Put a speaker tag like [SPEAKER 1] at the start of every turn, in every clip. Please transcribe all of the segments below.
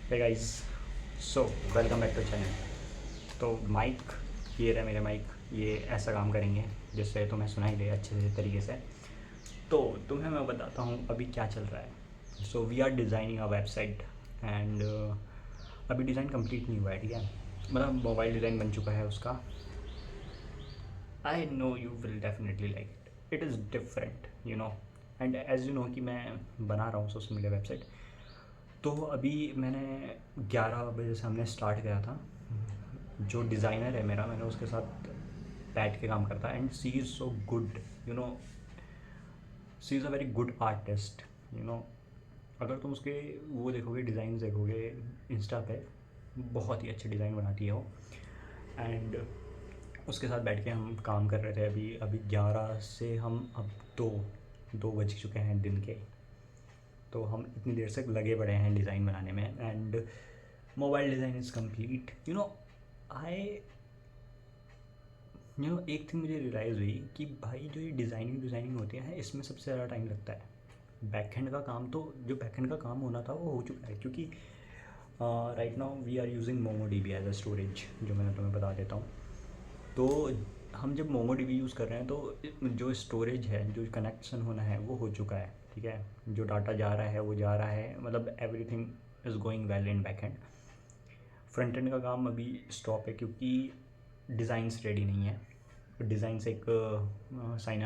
[SPEAKER 1] Hey guys, so welcome back to channel. तो mic, ये रहा मेरे माइक। ये ऐसा काम करेंगे जिससे तुम्हें सुनाई दे अच्छे से तरीके से। तो तुम्हें मैं बताता हूँ अभी क्या चल रहा है। So we are designing a website and अभी डिज़ाइन कंप्लीट नहीं हुआ है, ठीक है। मतलब मोबाइल डिज़ाइन बन चुका है उसका। I know you will definitely like it. It is different, you know. And as you know कि मैं बना रहा हूँ सोशल मीडिया वेबसाइट। तो अभी मैंने 11 बजे से हमने स्टार्ट किया था। जो डिज़ाइनर है मेरा, मैंने उसके साथ बैठ के काम करता है and she is so good, you know. She is a very good artist, you know. अगर तुम उसके वो देखोगे, डिज़ाइन देखोगे इंस्टा पे, बहुत ही अच्छे डिज़ाइन बनाती है वो। एंड उसके साथ बैठ के हम काम कर रहे थे। अभी अभी 11 से हम अब दो बज चुके हैं दिन के। तो हम इतनी देर से लगे पड़े हैं डिज़ाइन बनाने में and mobile design is complete, you know. I एक थिंग मुझे रियलाइज़ हुई कि भाई जो ये डिज़ाइनिंग होती है इसमें सबसे ज़्यादा टाइम लगता है। बैकएंड का काम तो, जो बैकएंड का काम होना था वो हो चुका है, क्योंकि right now we are using Mongo D B as a storage, जो मैंने तुम्हें बता देता हूँ। तो हम जब मोमो डी बी यूज़ कर रहे हैं तो जो स्टोरेज है, जो कनेक्शन होना है वो हो चुका है, ठीक है। जो डाटा जा रहा है वो जा रहा है, मतलब everything is going well in back and. Front end का काम अभी स्टॉप है क्योंकि डिज़ाइंस रेडी नहीं है। डिज़ाइंस एक साइन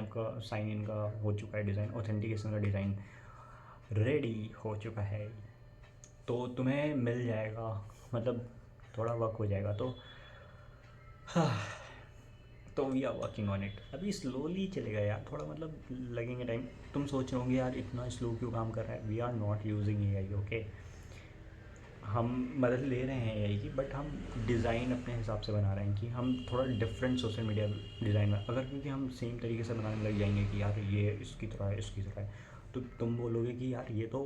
[SPEAKER 1] इन का हो चुका है, डिज़ाइन ऑथेंटिकेशन का डिज़ाइन रेडी हो चुका है। तो तुम्हें मिल जाएगा, मतलब थोड़ा वर्क हो जाएगा। तो तो we are working on it. अभी स्लोली चलेगा यार, थोड़ा मतलब लगेंगे टाइम। तुम सोच रहे होंगे यार इतना स्लो क्यों काम कर रहा है। We are not using A I, okay. हम मदद ले रहे हैं एआई की, बट हम डिज़ाइन अपने हिसाब से बना रहे हैं कि हम थोड़ा डिफरेंट सोशल मीडिया डिज़ाइन में, अगर क्योंकि हम सेम तरीके से बनाने लग जाएंगे कि यार ये इसकी तरह है, इसकी तरह है, तो तुम बोलोगे कि यार ये तो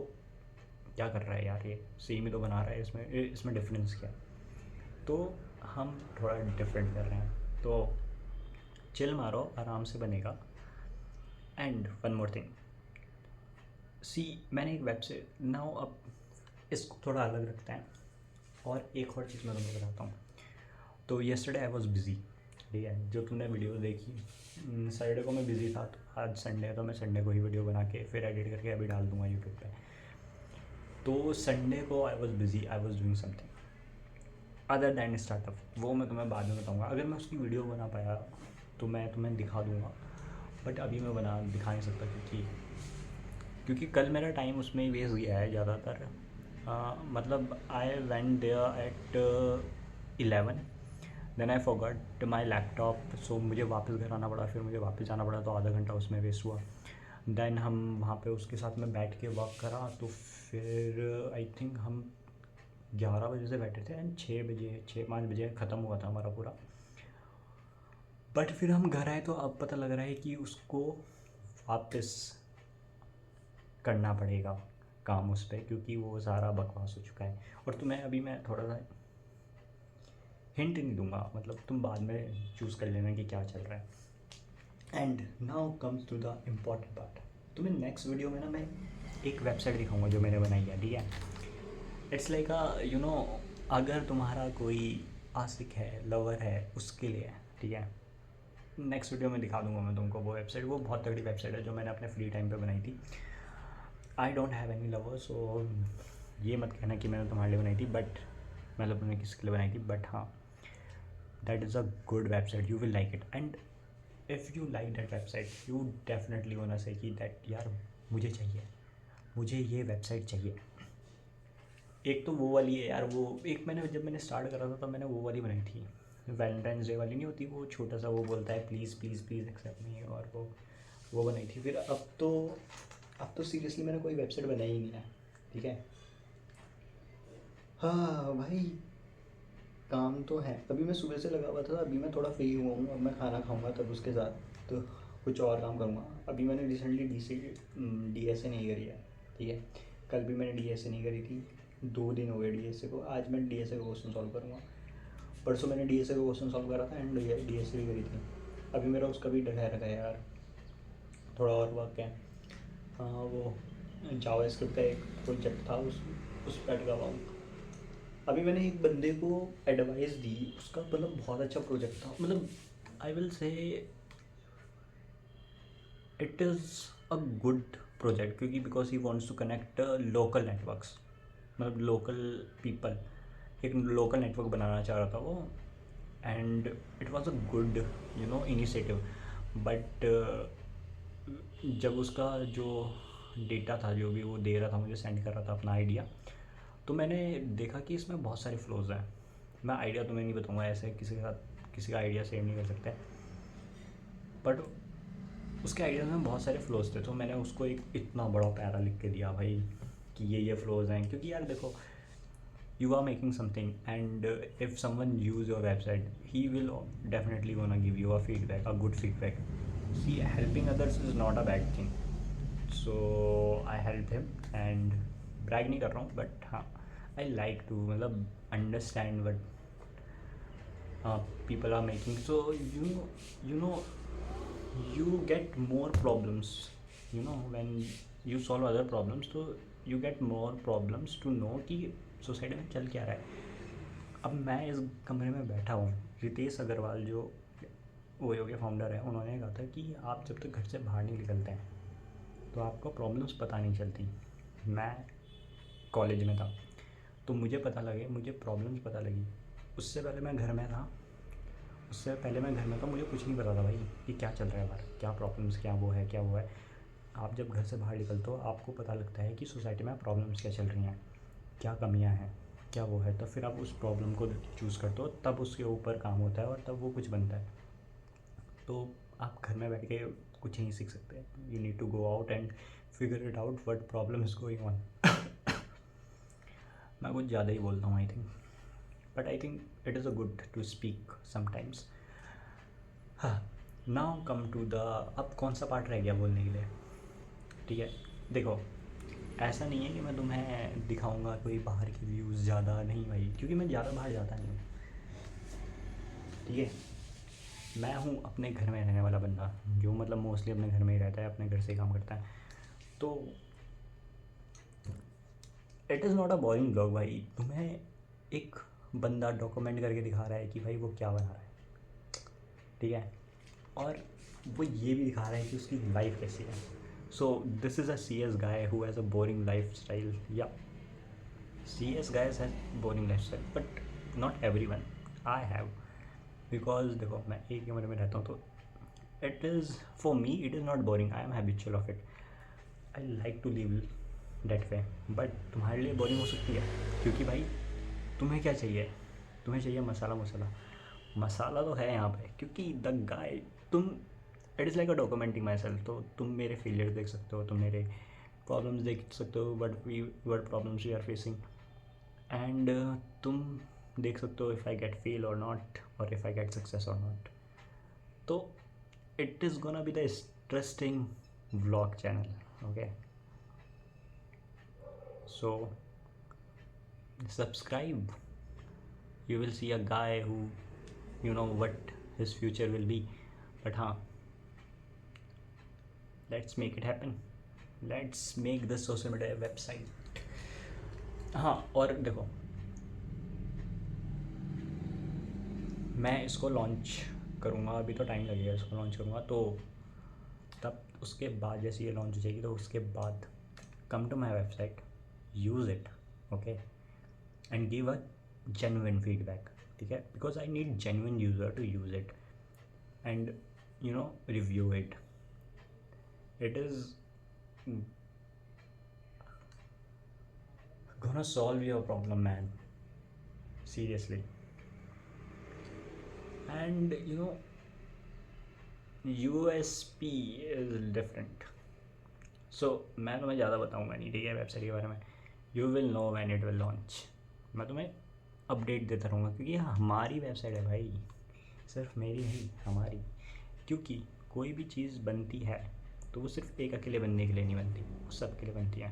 [SPEAKER 1] क्या कर रहा है यार, ये सेम ही तो बना रहा है, इसमें डिफरेंस क्या है। तो हम थोड़ा डिफरेंट कर रहे हैं। तो चिल मारो, आराम से बनेगा। एंड वन मोर थिंग, सी, मैंने एक वेबसाइट नाउ, अब इसको थोड़ा अलग रखते हैं। और एक और चीज़ मैं तुम्हें बताता हूँ। तो येस्टरडे आई वॉज बिज़ी, ठीक है। जो तुमने वीडियो देखी, सैटरडे को मैं बिज़ी था, तो आज संडे है तो मैं संडे को ही वीडियो बना के फिर एडिट करके अभी डाल दूँगा यूट्यूब पे। तो संडे को I was busy, I was doing something other than startup. वो मैं तुम्हें बाद में बताऊँगा। अगर मैं उसकी वीडियो बना पाया तो मैं तुम्हें दिखा दूँगा, बट अभी मैं दिखा नहीं सकता क्योंकि कल मेरा टाइम उसमें ही वेस्ट गया है ज़्यादातर। मतलब I went there at 11, then I forgot my laptop, so मुझे वापस घर आना पड़ा, फिर मुझे वापस जाना पड़ा, तो आधा घंटा उसमें वेस्ट हुआ। देन हम वहाँ पे उसके साथ में बैठ के वर्क करा, तो फिर आई थिंक हम 11 बजे से बैठे थे एंड 6 5 बजे ख़त्म हुआ था हमारा पूरा। बट फिर हम घर आए तो अब पता लग रहा है कि उसको वापस करना पड़ेगा काम उस पर, क्योंकि वो सारा बकवास हो चुका है। और तुम्हें अभी मैं थोड़ा सा हिंट नहीं दूंगा, मतलब तुम बाद में चूज़ कर लेना कि क्या चल रहा है। And now comes to the important part. तुम्हें नेक्स्ट वीडियो में ना मैं एक वेबसाइट दिखाऊंगा जो मैंने बनाई है, ठीक है। It's like a, you know, अगर तुम्हारा कोई आशिक है, लवर है, उसके लिए, ठीक है। नेक्स्ट वीडियो में दिखा दूंगा मैं तुमको वो वेबसाइट। वो बहुत तगड़ी वेबसाइट है जो मैंने अपने फ्री टाइम पे बनाई थी। I don't have any lover, so ये मत कहना कि मैंने तुम्हारे लिए बनाई थी, बट मतलब मैंने किसके लिए बनाई थी, बट हाँ, that is a good website, you will like it. And if you like that website, you definitely होना से कि दैट यार मुझे चाहिए, मुझे ये वेबसाइट चाहिए। एक तो वो वाली है यार, वो एक मैंने जब मैंने स्टार्ट करा था तब मैंने वो वाली बनाई थी, वैलेंटाइंस डे वाली नहीं होती, वो छोटा सा वो बोलता है प्लीज़ प्लीज़ प्लीज़ एक्सेप्ट मी, और वो बनाई थी। फिर अब तो सीरियसली मैंने कोई वेबसाइट बनाई ही नहीं है, ठीक है। हाँ भाई, काम तो है। अभी मैं सुबह से लगा हुआ था, अभी मैं थोड़ा फ्री हुआ हूँ, अब मैं खाना खाऊंगा तब उसके साथ तो कुछ और काम करूँगा। अभी मैंने रिसेंटली डी एस ए नहीं करी है, ठीक है। कल भी मैंने डी एस ए नहीं करी थी, 2 दिन हो गए डी एस ए को। आज मैं डी एस ए का क्वेश्चन सॉल्व करूँगा। परसों मैंने डी एस ए का क्वेश्चन सॉल्व करा था एंड डी एस ए भी करी थी। अभी मेरा उसका भी डर रखा है यार, थोड़ा और वर्क है। हाँ, वो जावा स्क्रिप्ट का एक प्रोजेक्ट था, उस पर अटका हुआ हूँ। अभी मैंने एक बंदे को एडवाइस दी, उसका मतलब बहुत अच्छा प्रोजेक्ट था, मतलब I will say it is a good project, क्योंकि because he wants to connect local networks, मतलब लोकल पीपल, एक लोकल नेटवर्क बनाना चाह रहा था वो। And it was a good initiative, but जब उसका जो डेटा था, जो भी वो दे रहा था, मुझे सेंड कर रहा था अपना आइडिया, तो मैंने देखा कि इसमें बहुत सारे फ्लोज हैं। मैं आइडिया तुम्हें नहीं बताऊंगा, ऐसे किसी के साथ किसी का आइडिया शेयर नहीं कर सकते, बट उसके आइडिया में बहुत सारे फ्लोज थे। तो मैंने उसको एक इतना बड़ा पैरा लिख के दिया भाई कि ये फ्लोज हैं, क्योंकि यार देखो, you are making something, and if someone use your website, he will definitely gonna give you a feedback, a good feedback. See, helping others is not a bad thing. So I helped him, and brag नहीं कर रहा हूँ, but हाँ, I like to मतलब understand what people are making. So you know you get more problems, when you solve other problems, तो you get more problems to know कि society में चल क्या रहा है। अब मैं इस कमरे में बैठा हूँ, रितेश अग्रवाल जो ओयो के फाउंडर हैं, उन्होंने कहा था कि आप जब तक घर से बाहर नहीं निकलते हैं तो आपको प्रॉब्लम्स पता नहीं चलती। मैं कॉलेज में था तो मुझे प्रॉब्लम्स पता लगी। उससे पहले मैं घर में था मुझे कुछ नहीं पता था भाई कि क्या चल रहा है बाहर, क्या प्रॉब्लम्स, क्या वो है, क्या वो है। आप जब घर से बाहर निकलते हो आपको पता लगता है कि सोसाइटी में प्रॉब्लम्स क्या चल रही हैं, क्या कमियां हैं, क्या वो है, तो फिर आप उस प्रॉब्लम को चूज़ करते हो, तब उसके ऊपर काम होता है और तब वो कुछ बनता है। तो आप घर में बैठ के कुछ नहीं सीख सकते, you need to go out and figure it out what problem is going on. मैं कुछ ज़्यादा ही बोलता हूँ I think, but I think it is a good to speak sometimes. हाँ, नाउ कम टू द, अब कौन सा पार्ट रह गया बोलने के लिए, ठीक है। देखो, ऐसा नहीं है कि मैं तुम्हें दिखाऊंगा कोई बाहर की व्यूज़ ज़्यादा, नहीं भाई, क्योंकि मैं ज़्यादा बाहर जाता नहीं हूँ, ठीक है। मैं हूँ अपने घर में रहने वाला बंदा, जो मतलब मोस्टली अपने घर में ही रहता है, अपने घर से ही काम करता है। तो it is not a boring blog भाई, तुम्हें एक बंदा डॉक्यूमेंट करके दिखा रहा है कि भाई वो क्या बना रहा है, ठीक है, और वो ये भी दिखा रहा है कि उसकी लाइफ कैसी है। So this is a C S guy who has a boring life style, या C S guys has boring life style, but not everyone, I have, because देखो मैं एक ही कमरे में रहता हूँ, तो it is for me it is not boring, I am habitual of it, I like to live that way. But तुम्हारे लिए बोरिंग हो सकती है, क्योंकि भाई तुम्हें क्या चाहिए, तुम्हें चाहिए मसाला, मसाला तो है यहाँ पे, क्योंकि द गाय, तुम, it is like a documenting my self, तो तुम मेरे फेलियर देख सकते हो, तुम मेरे प्रॉब्लम्स देख सकते हो, what problems we are facing, and तुम देख सकते हो इफ़ आई गेट फेल और नॉट, और इफ़ आई गेट सक्सेस और नॉट। तो it is gonna be the interesting vlog channel, okay. So subscribe, you will see a guy who what his future will be, but हाँ, let's make it happen, let's make the social media website। हाँ, और देखो, मैं इसको launch करूँगा, अभी तो time लगेगा, इसको लॉन्च करूँगा, तो तब उसके बाद जैसे ये लॉन्च हो जाएगी, तो उसके बाद come to my website, use it, okay, and give a genuine feedback, ठीक है, because I need genuine user to use it and review it. It is gonna solve your problem, man, seriously. And USP is different. So मैं तुम्हें ज़्यादा बताऊँगा नहीं, ठीक है, website के बारे में। You will know when it will launch, मैं तुम्हें अपडेट देता रहूँगा, क्योंकि ये हमारी वेबसाइट है भाई, सिर्फ मेरी नहीं, हमारी। क्योंकि कोई भी चीज़ बनती है तो वो सिर्फ एक अकेले बंदे के लिए नहीं बनती, वो सब के लिए बनती है।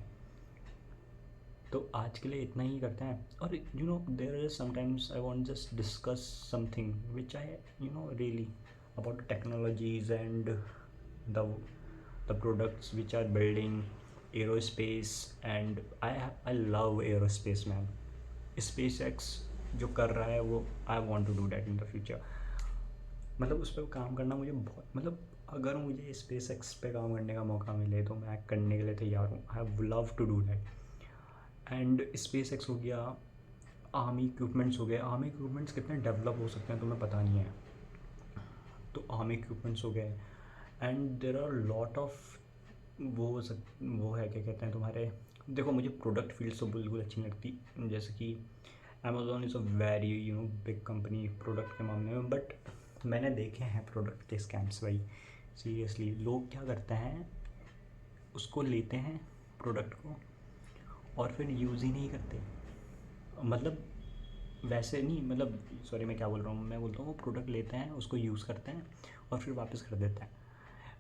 [SPEAKER 1] तो आज के लिए इतना ही करते हैं, और there is sometimes I want just discuss something which I really about technologies and the products which are building aerospace, and I love aerospace, man. SpaceX जो कर रहा है वो I want to do that in the future. मतलब उस पर काम करना मुझे बहुत, मतलब अगर मुझे स्पेस एक्स पे काम करने का मौका मिले तो मैं करने के लिए तैयार हूँ। I have love to do that. And SpaceX हो गया, आर्मी इक्विपमेंट्स हो गए। आर्मी इक्विपमेंट्स कितने डेवलप हो सकते हैं तुम्हें पता नहीं है। तो आर्मी इक्विपमेंट्स हो गए and there are lot of वो है क्या कहते हैं तुम्हारे, देखो मुझे प्रोडक्ट फील्ड तो बिल्कुल अच्छी नहीं लगती। जैसे कि Amazon is a very big company product के मामले में, बट मैंने देखे हैं प्रोडक्ट के स्कैम्स भाई। सीरियसली लोग क्या करते हैं, उसको लेते हैं प्रोडक्ट को और फिर यूज़ ही नहीं करते। मतलब वैसे नहीं, मतलब सॉरी मैं क्या बोल रहा हूँ, मैं बोलता हूँ वो प्रोडक्ट लेते हैं, उसको यूज़ करते हैं और फिर वापस कर देते हैं।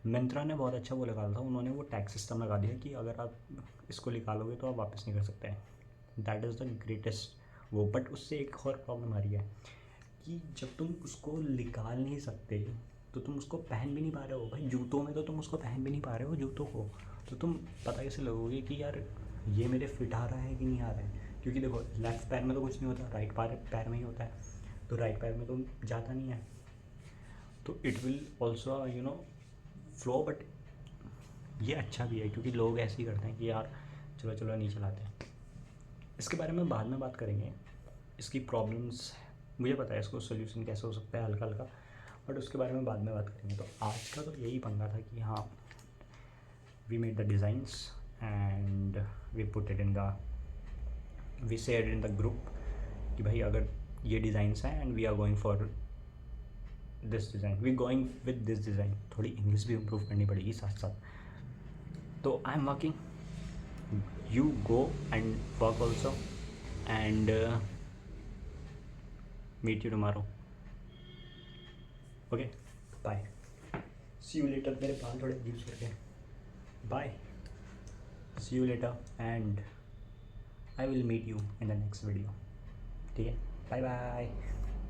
[SPEAKER 1] मिंत्रा ने बहुत अच्छा वो लगा था, उन्होंने वो टैक्स सिस्टम लगा दिया कि अगर आप इसको निकालोगे तो आप वापस नहीं कर सकते हैं। दैट इज़ द ग्रेटेस्ट वो। बट उससे एक और प्रॉब्लम आ रही है कि जब तुम उसको निकाल नहीं सकते तो तुम उसको पहन भी नहीं पा रहे हो भाई। जूतों में तो तुम उसको पहन भी नहीं पा रहे हो जूतों को, तो तुम पता कैसे लगोगे कि यार ये मेरे फिट आ रहा है कि नहीं आ रहा है। क्योंकि देखो लेफ़्ट पैर में तो कुछ नहीं होता, राइट पैर में ही होता है, तो राइट पैर में तो जाता नहीं है, तो it will also flow. But ये अच्छा भी है क्योंकि लोग ऐसे ही करते हैं कि यार चलो चलो नहीं चलाते हैं। इसके बारे में बाद में बात करेंगे, इसकी प्रॉब्लम्स मुझे पता है, इसको सोल्यूशन कैसे हो सकता है हल्का हल्का, बट उसके बारे में बाद में बात करेंगे। तो आज का तो यही पंगा था कि हाँ we made the designs and we put it in the, we share in the group कि भाई अगर ये डिज़ाइंस हैं and we are going for this design, we going with this design. थोड़ी इंग्लिश भी इम्प्रूव करनी पड़ेगी साथ साथ। तो I am working, you go and work also, and meet you tomorrow. Okay, bye, see you later। मेरे बाल थोड़े अजीब से लगे। Bye, see you later and I will meet you in the next video। ठीक है, bye bye।